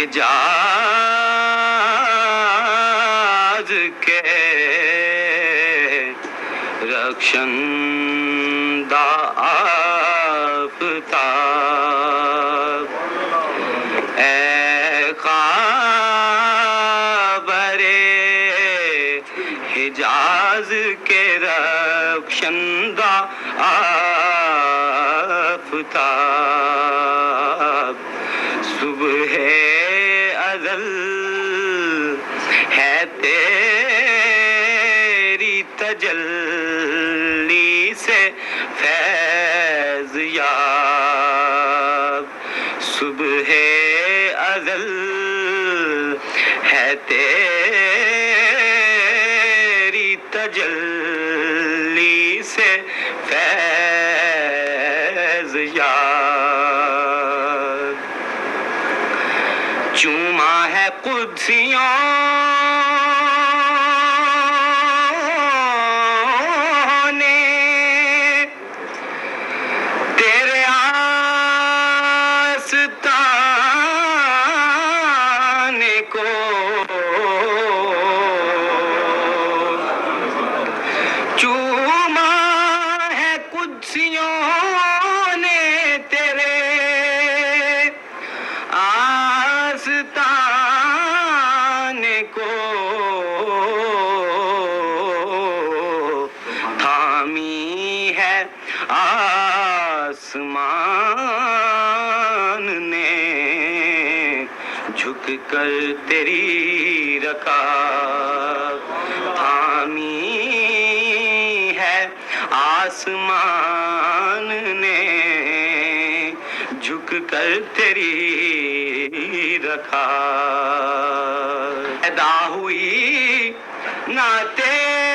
حجاز کے رخشندہ آفتاب، اے خبر حجاز کے رخشندہ آفتاب، صبح ازل ہے تیری تجلی سے فیض یاب، صبح ازل ہے تیری تجلی سے فیض یاب، چوما ہے قدسیوں نے تیرے آستانے کو، چوما ہے قدسیوں نے تیرے آستانے کو، تھامی ہے آسمان نے جھک کر تیری رکاب، تھامی ہے آسمان نے جھک کر تیری رکاب، پیدا ہوئی نہ تیری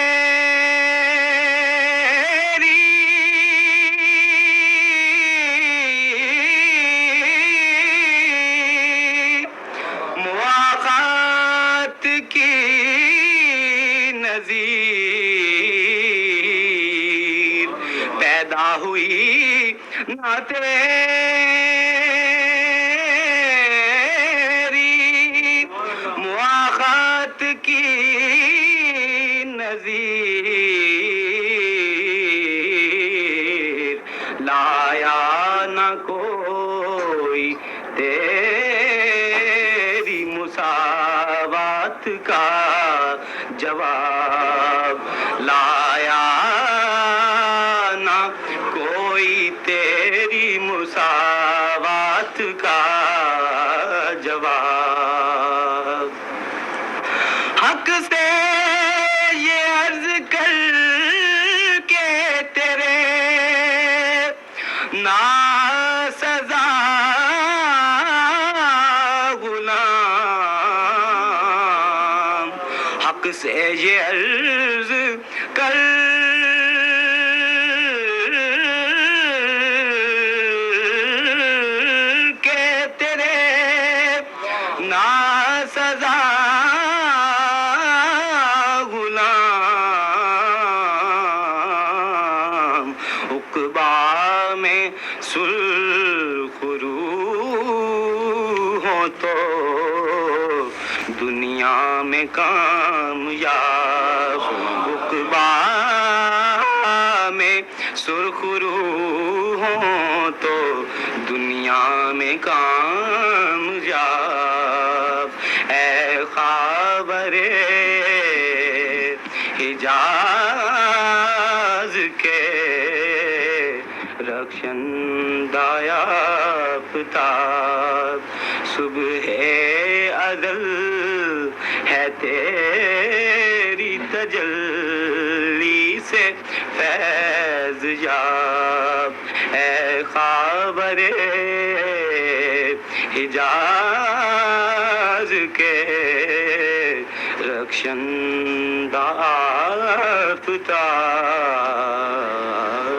مواقعات کی نظیر، پیدا ہوئی نہ تیری مواقعات کی نظیر، لایا نہ کوئی تیری مساوات کا جواب، لایا نہ کوئی تیری مساوات کا جواب، حق سے یہ عرض کر کے تیرے ناسزا غلام، حق سے یہ عرض کر کے تیرے ناسزا غلام، عقبا میں سرخ روح ہو تو دنیا میں کامیاب، عقبا میں سرخ روح ہو تو دنیا میں کامیاب، اے خبر حجاز کے رخشندہ آفتاب، صبح ازل ہے تیری تجلی سے فیض یاب، اے خبر حجاز کے رخشندہ آفتاب۔